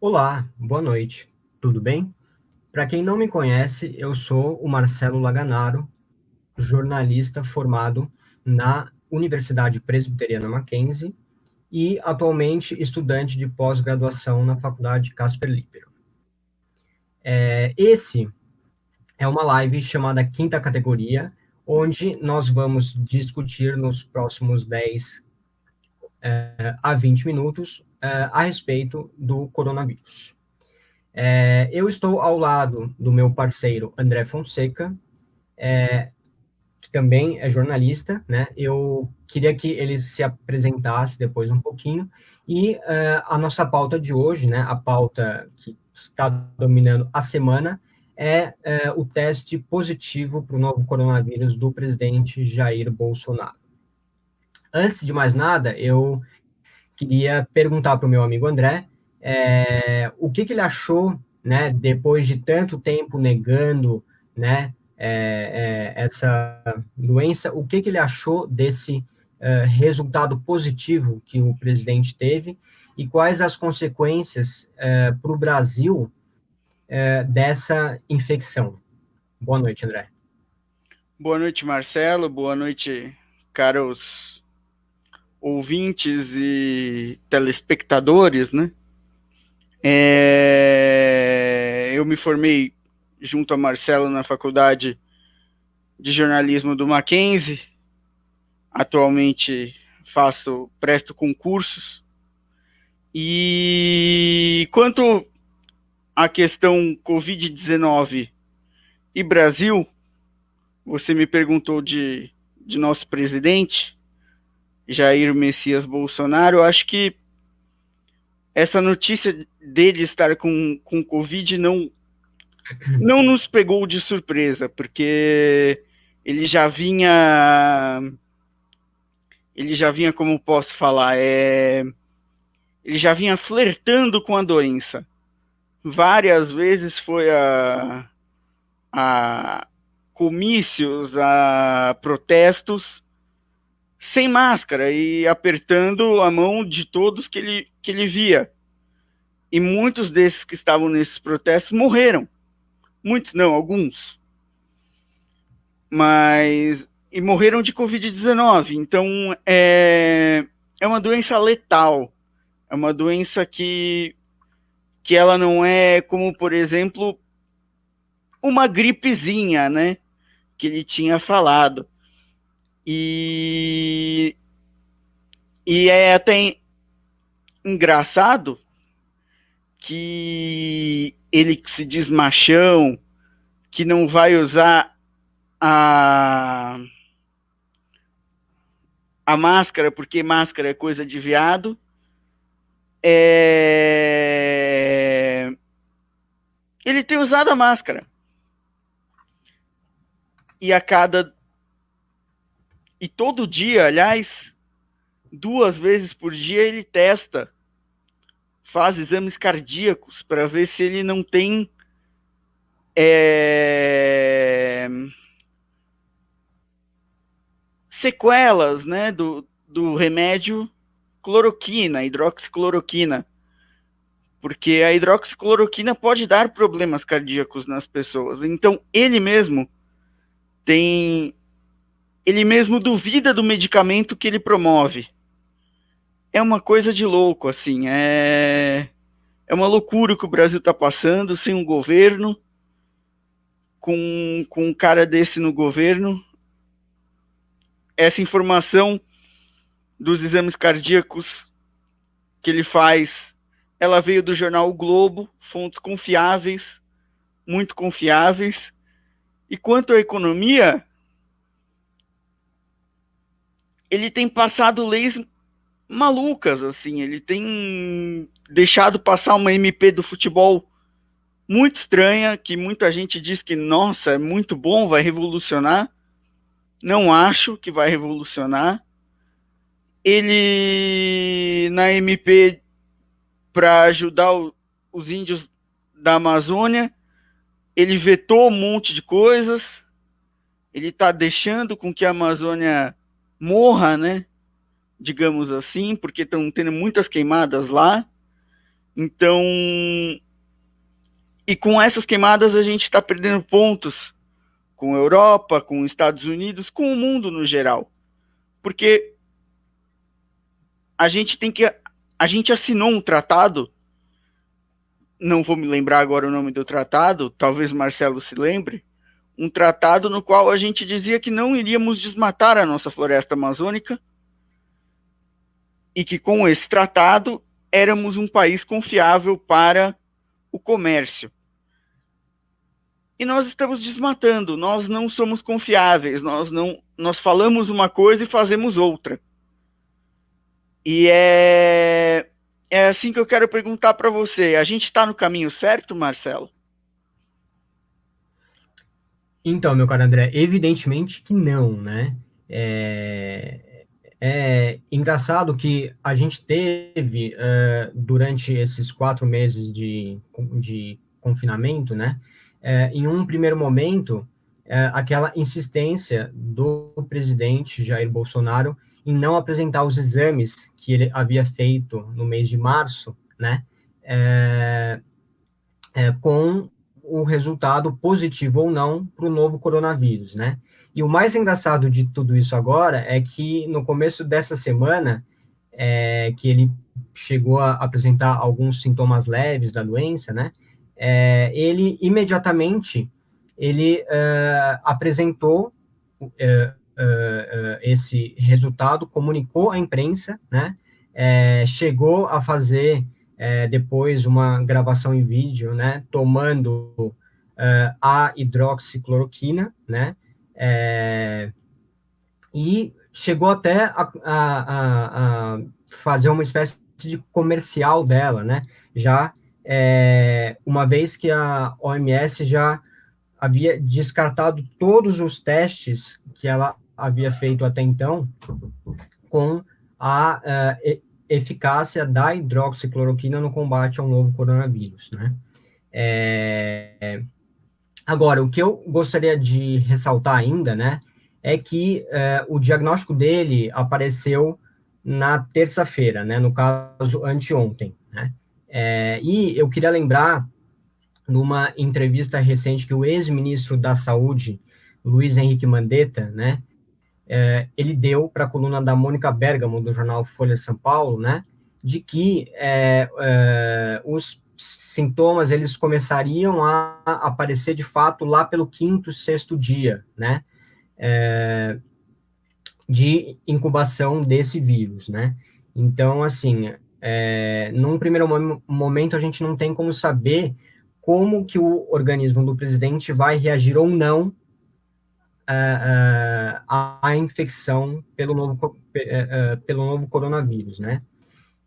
Olá, boa noite. Tudo bem? Para quem não me conhece, eu sou o Marcelo Laganaro, jornalista formado na Universidade Presbiteriana Mackenzie e atualmente estudante de pós-graduação na Faculdade Casper Libero. Esse é uma live chamada Quinta Categoria, onde nós vamos discutir nos próximos 10 a 20 minutos a respeito do coronavírus. Eu estou ao lado do meu parceiro André Fonseca, que também é jornalista, né? Eu queria que ele se apresentasse depois um pouquinho. E a nossa pauta de hoje, né? A pauta que está dominando a semana é o teste positivo para o novo coronavírus do presidente Jair Bolsonaro. Antes de mais nada, eu queria perguntar para o meu amigo André o que ele achou, né, depois de tanto tempo negando, né, essa doença, o que ele achou desse resultado positivo que o presidente teve e quais as consequências para o Brasil dessa infecção. Boa noite, André. Boa noite, Marcelo. Boa noite, caros ouvintes e telespectadores, né? Eu me formei junto a Marcelo na Faculdade de Jornalismo do Mackenzie. Atualmente presto concursos. E quanto à questão Covid-19 e Brasil, você me perguntou de nosso presidente, Jair Messias Bolsonaro. Eu acho que essa notícia dele estar com Covid não nos pegou de surpresa, porque ele já vinha, como posso falar, ele já vinha flertando com a doença. Várias vezes foi a comícios, a protestos, sem máscara e apertando a mão de todos que ele via. E muitos desses que estavam nesses protestos morreram. Muitos não, alguns. E morreram de Covid-19. Então, é uma doença letal. É uma doença que ela não é como, por exemplo, uma gripezinha, né? Que ele tinha falado. E é até engraçado que ele que se diz machão, que não vai usar a máscara, porque máscara é coisa de viado, ele tem usado a máscara. E todo dia, aliás, 2 vezes por dia ele testa, faz exames cardíacos para ver se ele não tem sequelas, né, do remédio cloroquina, hidroxicloroquina, porque a hidroxicloroquina pode dar problemas cardíacos nas pessoas. Então ele mesmo duvida do medicamento que ele promove. É uma coisa de louco, assim, é uma loucura que o Brasil está passando, sem um governo, com um cara desse no governo. Essa informação dos exames cardíacos que ele faz, ela veio do jornal O Globo, fontes confiáveis, muito confiáveis. E quanto à economia, ele tem passado leis malucas, assim, ele tem deixado passar uma MP do futebol muito estranha, que muita gente diz que, nossa, é muito bom, vai revolucionar. Não acho que vai revolucionar. Ele, na MP, para ajudar os índios da Amazônia, ele vetou um monte de coisas, ele está deixando com que a Amazônia morra, né? Digamos assim, porque estão tendo muitas queimadas lá. Então, e com essas queimadas a gente está perdendo pontos com a Europa, com os Estados Unidos, com o mundo no geral. Porque a gente assinou um tratado, não vou me lembrar agora o nome do tratado, talvez Marcelo se lembre, um tratado no qual a gente dizia que não iríamos desmatar a nossa floresta amazônica e que com esse tratado éramos um país confiável para o comércio. E nós estamos desmatando, nós não somos confiáveis, nós falamos uma coisa e fazemos outra. E é assim que eu quero perguntar para você. A gente está no caminho certo, Marcelo? Então, meu caro André, evidentemente que não, né? É engraçado que a gente teve, durante esses 4 meses de confinamento, né? Em um primeiro momento, aquela insistência do presidente Jair Bolsonaro em não apresentar os exames que ele havia feito no mês de março, né? Com o resultado positivo ou não para o novo coronavírus, né? E o mais engraçado de tudo isso agora é que no começo dessa semana, que ele chegou a apresentar alguns sintomas leves da doença, né? Ele imediatamente apresentou esse resultado, comunicou à imprensa, né? Chegou a fazer depois uma gravação em vídeo, né, tomando a hidroxicloroquina, né, e chegou até a fazer uma espécie de comercial dela, né, já uma vez que a OMS já havia descartado todos os testes que ela havia feito até então com a eficácia da hidroxicloroquina no combate ao novo coronavírus, né? Agora, o que eu gostaria de ressaltar ainda, né, é que o diagnóstico dele apareceu na terça-feira, né, no caso, anteontem, né? E eu queria lembrar, numa entrevista recente que o ex-ministro da Saúde, Luiz Henrique Mandetta, né, ele deu para a coluna da Mônica Bergamo, do jornal Folha de São Paulo, né, de que os sintomas eles começariam a aparecer de fato lá pelo quinto, sexto dia, né, de incubação desse vírus, né. Então, assim, num primeiro momento a gente não tem como saber como que o organismo do presidente vai reagir ou não a infecção pelo novo coronavírus, né?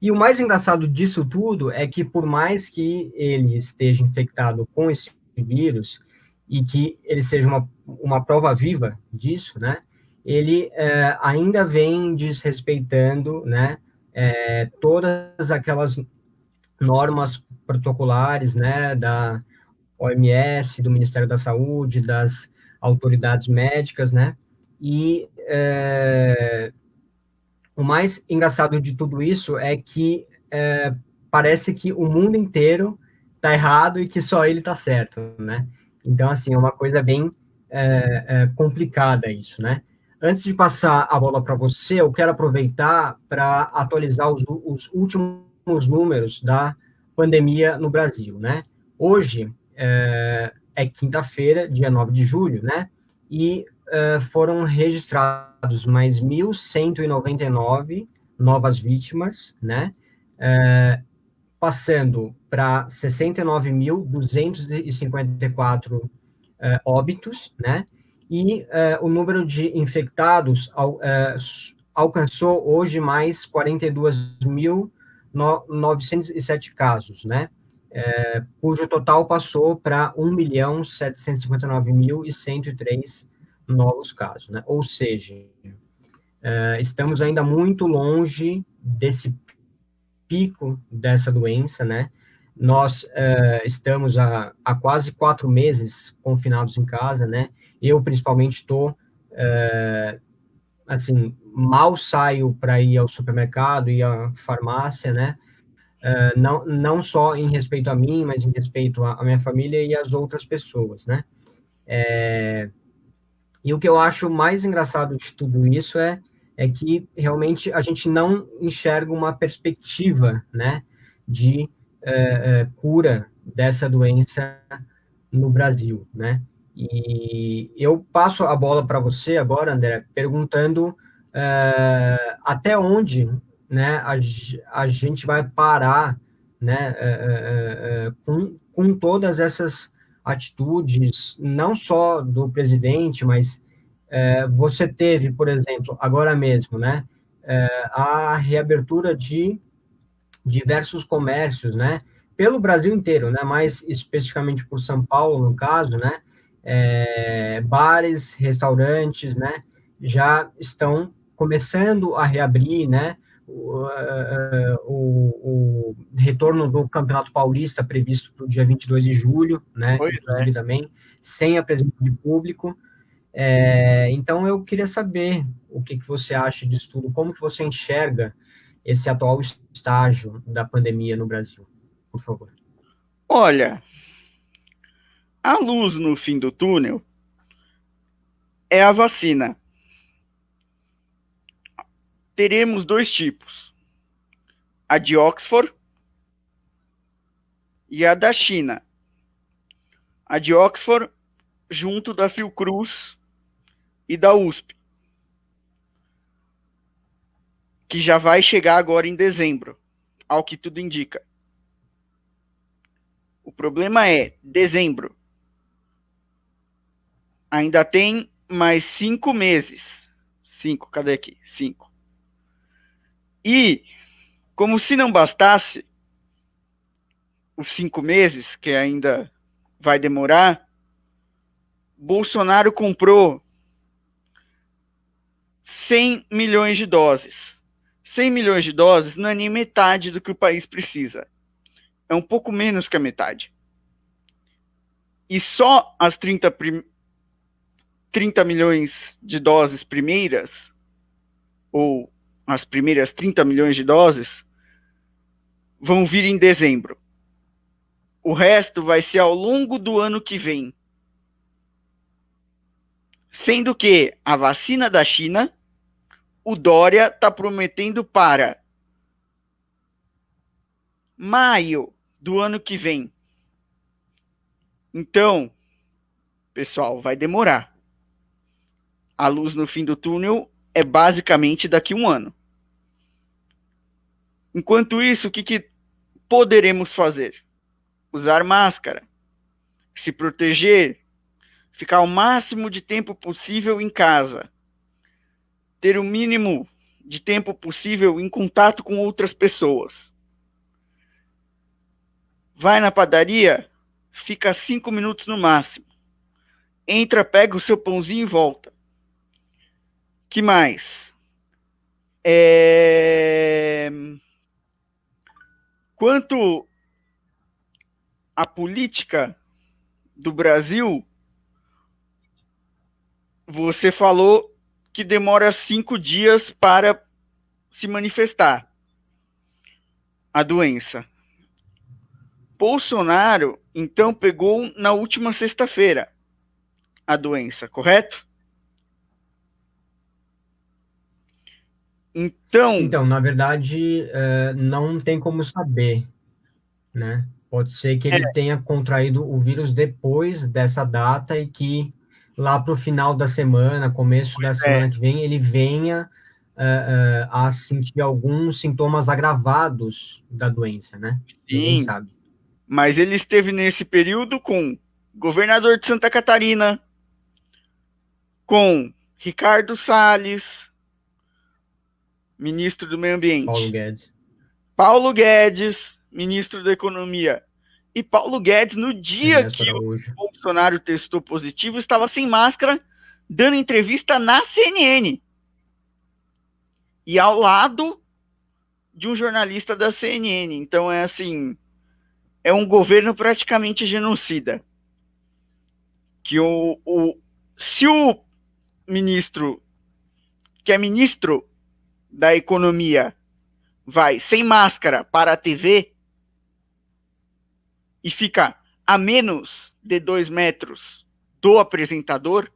E o mais engraçado disso tudo é que, por mais que ele esteja infectado com esse vírus e que ele seja uma prova viva disso, né? Ele ainda vem desrespeitando, né? Todas aquelas normas protocolares, né? Da OMS, do Ministério da Saúde, das autoridades médicas, né? E o mais engraçado de tudo isso é que parece que o mundo inteiro está errado e que só ele está certo, né? Então, assim, é uma coisa bem complicada isso, né? Antes de passar a bola para você, eu quero aproveitar para atualizar os últimos números da pandemia no Brasil, né? Hoje é quinta-feira, dia 9 de julho, né? E foram registrados mais 1.199 novas vítimas, né? Passando para 69.254 óbitos, né? E o número de infectados alcançou hoje mais 42.907 casos, né? Cujo total passou para 1.759.103 novos casos, né? Ou seja, estamos ainda muito longe desse pico dessa doença, né? Nós estamos há quase 4 meses confinados em casa, né? Eu, principalmente, estou, assim, mal saio para ir ao supermercado e à farmácia, né? não só em respeito a mim, mas em respeito à minha família e às outras pessoas, né? E o que eu acho mais engraçado de tudo isso é que realmente a gente não enxerga uma perspectiva, né, de cura dessa doença no Brasil, né? E eu passo a bola para você agora, André, perguntando até onde, né, a gente vai parar, né, com todas essas atitudes, não só do presidente, mas você teve, por exemplo, agora mesmo, né, a reabertura de diversos comércios, né, pelo Brasil inteiro, né, mais especificamente por São Paulo, no caso, né, bares, restaurantes, né, já estão começando a reabrir, né, o retorno do Campeonato Paulista previsto para o dia 22 de julho, né, Pois é. inclusive também, sem a presença de público. Então, eu queria saber o que você acha disso tudo, como que você enxerga esse atual estágio da pandemia no Brasil, por favor. Olha, a luz no fim do túnel é a vacina. Teremos dois tipos: a de Oxford e a da China. A de Oxford, junto da Fiocruz e da USP, que já vai chegar agora em dezembro, ao que tudo indica. O problema é dezembro. Ainda tem mais 5 meses. Cadê aqui? 5. E, como se não bastasse os 5 meses, que ainda vai demorar, Bolsonaro comprou 100 milhões de doses. 100 milhões de doses não é nem metade do que o país precisa. É um pouco menos que a metade. E só as 30 milhões de doses primeiras, ou as primeiras 30 milhões de doses, vão vir em dezembro. O resto vai ser ao longo do ano que vem. Sendo que a vacina da China, o Dória está prometendo para maio do ano que vem. Então, pessoal, vai demorar. A luz no fim do túnel é basicamente daqui a um ano. Enquanto isso, o que poderemos fazer? Usar máscara, se proteger, ficar o máximo de tempo possível em casa, ter o mínimo de tempo possível em contato com outras pessoas. Vai na padaria, fica 5 minutos no máximo. Entra, pega o seu pãozinho e volta. Que mais? Quanto à política do Brasil, você falou que demora 5 dias para se manifestar a doença. Bolsonaro, então, pegou na última sexta-feira a doença, correto? Então, na verdade, não tem como saber, né? Pode ser que ele tenha contraído o vírus depois dessa data e que lá para o final da semana, começo da semana que vem, ele venha a sentir alguns sintomas agravados da doença, né? Ninguém Sim, sabe. mas ele esteve nesse período com governador de Santa Catarina, com Ricardo Salles, ministro do Meio Paulo Ambiente, Guedes. Paulo Guedes, ministro da Economia. E Paulo Guedes, no dia Ernesto que o Araújo. Bolsonaro testou positivo, estava sem máscara, dando entrevista na CNN. E ao lado de um jornalista da CNN. Então é assim, é um governo praticamente genocida. Que se o ministro, que é ministro da Economia, vai sem máscara para a TV e fica a menos de 2 metros do apresentador,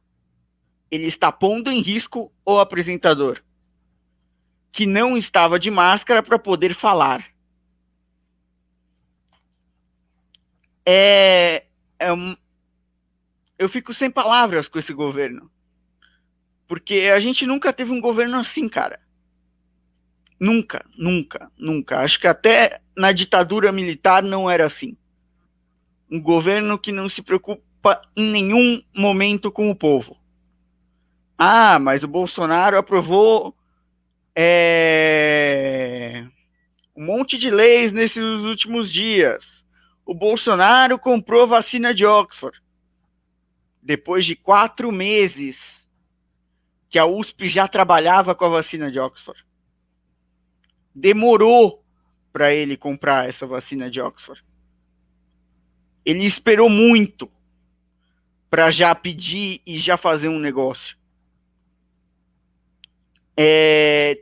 ele está pondo em risco o apresentador, que não estava de máscara para poder falar. Eu fico sem palavras com esse governo. Porque a gente nunca teve um governo assim, cara. Nunca, nunca, nunca. Acho que até na ditadura militar não era assim. Um governo que não se preocupa em nenhum momento com o povo. Ah, mas o Bolsonaro aprovou um monte de leis nesses últimos dias. O Bolsonaro comprou vacina de Oxford. Depois de 4 meses que a USP já trabalhava com a vacina de Oxford. Demorou para ele comprar essa vacina de Oxford. Ele esperou muito para já pedir e já fazer um negócio.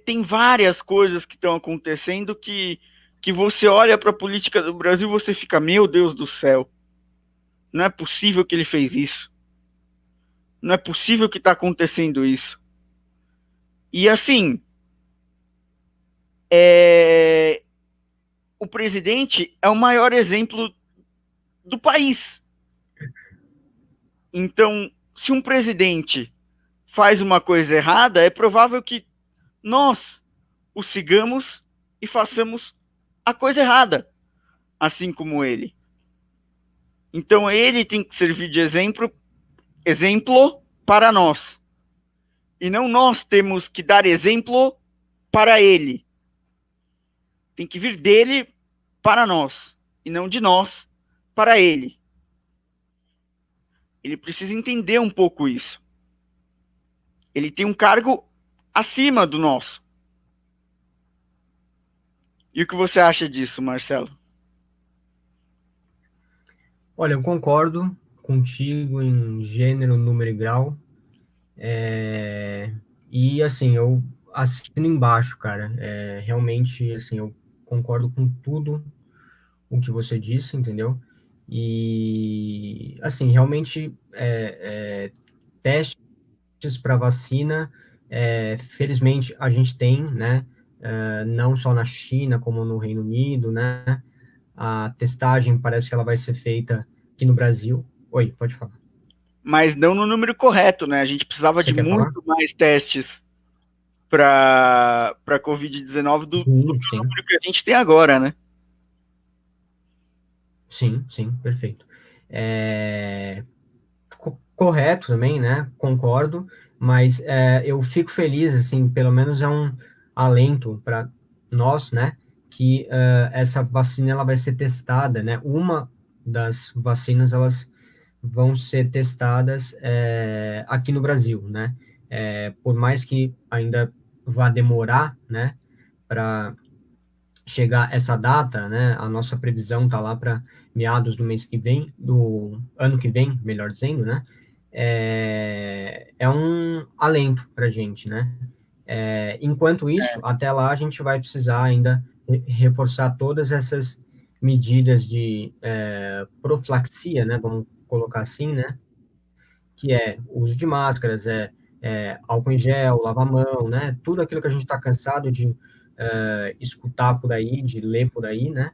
Tem várias coisas que estão acontecendo que você olha para a política do Brasil e você fica, meu Deus do céu, não é possível que ele fez isso. Não é possível que está acontecendo isso. E assim, o presidente é o maior exemplo do país. Então, se um presidente faz uma coisa errada, é provável que nós o sigamos e façamos a coisa errada, assim como ele. Então, ele tem que servir de exemplo para nós. E não nós temos que dar exemplo para ele. Tem que vir dele para nós, e não de nós para ele. Ele precisa entender um pouco isso. Ele tem um cargo acima do nosso. E o que você acha disso, Marcelo? Olha, eu concordo contigo em gênero, número e grau. E assim, eu assino embaixo, cara. Realmente, assim, eu concordo com tudo o que você disse, entendeu? E assim, realmente, testes para vacina, felizmente a gente tem, né? Não só na China, como no Reino Unido, né? A testagem parece que ela vai ser feita aqui no Brasil. Oi, pode falar. Mas não no número correto, né? A gente precisava Você de quer falar? muito mais testes para Covid-19 do que Sim, o sim, número que a gente tem agora, né? sim, sim, perfeito. Correto também, né? Concordo, mas eu fico feliz, assim, pelo menos é um alento para nós, né? Que essa vacina ela vai ser testada, né? Uma das vacinas elas vão ser testadas aqui no Brasil, né? Por mais que ainda vá demorar, né? Para chegar essa data, né? A nossa previsão tá lá para meados do mês que vem, do ano que vem, melhor dizendo, né? Um alento para a gente, né? Enquanto isso, até lá a gente vai precisar ainda reforçar todas essas medidas de profilaxia, né? Vamos colocar assim, né? Que é o uso de máscaras, álcool em gel, lavar a mão, né? Tudo aquilo que a gente está cansado de escutar por aí, de ler por aí, né?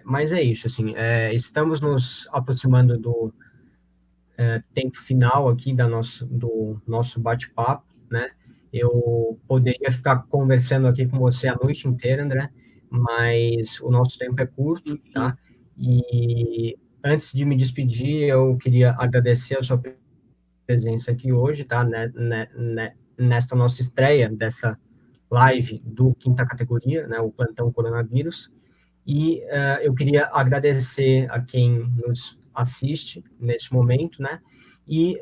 Mas é isso, assim, estamos nos aproximando do tempo final aqui do nosso bate-papo, né? Eu poderia ficar conversando aqui com você a noite inteira, André, mas o nosso tempo é curto, Enfim. tá? E antes de me despedir, eu queria agradecer a sua presença aqui hoje, tá? Nesta nossa estreia dessa live do Quinta Categoria, né? O Plantão Coronavírus. E eu queria agradecer a quem nos assiste nesse momento, né? E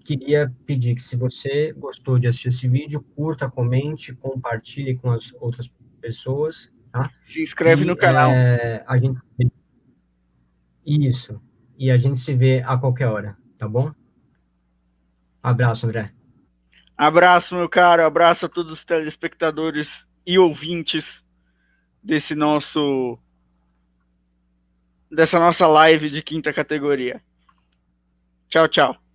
queria pedir que, se você gostou de assistir esse vídeo, curta, comente, compartilhe com as outras pessoas, tá? Se inscreve no E canal. a gente isso. E a gente se vê a qualquer hora, tá bom? Abraço, André. Abraço, meu caro. Abraço a todos os telespectadores e ouvintes dessa nossa live de quinta categoria. Tchau, tchau.